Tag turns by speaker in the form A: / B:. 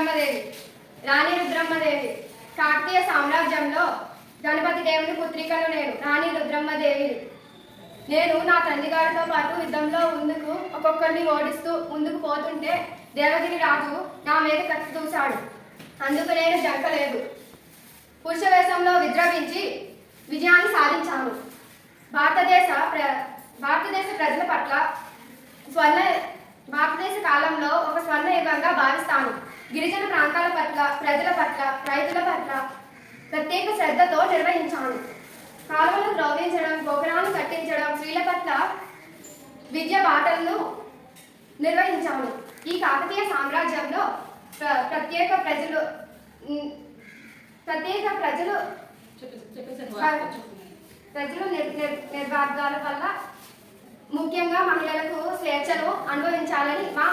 A: రుద్రమ్మదేవి. రాణి రుద్రమ్మదేవి కాకతీయ సామ్రాజ్యంలో గణపతి దేవుని పుత్రికను నేను, రాణి రుద్రమ్మదేవి. నేను నా తండ్రి గారితో పాటు యుద్ధంలో ముందుకు ఒక్కొక్కరిని ఓడిస్తూ ముందుకు పోతుంటే దేవగిరి రాజు నా మీద కత్తి దూశాడు. అందుకు నేను జంకలేదు. పురుష వేషంలో విజృంభించి విజయాన్ని సాధించాను. భారతదేశ ప్రజల పట్ల భారతదేశ కాలంలో ఒక స్వర్ణ యుగంగా భావిస్తాను. గిరిజన ప్రాంతాల పట్ల, ప్రజల పట్ల, రైతుల పట్ల ప్రత్యేక శ్రద్ధతో నిర్వహించాను. కాలువలు త్రవ్వించడం, గోపురాలను కట్టించడం, స్త్రీల పట్ల విద్య బాటలను నిర్వహించాను. ఈ కాకతీయ సామ్రాజ్యంలో ప్రత్యేక ప్రజలు నిర్వాగాల వల్ల ముఖ్యంగా మహిళలకు స్వేచ్ఛను అనుభవించాలని మా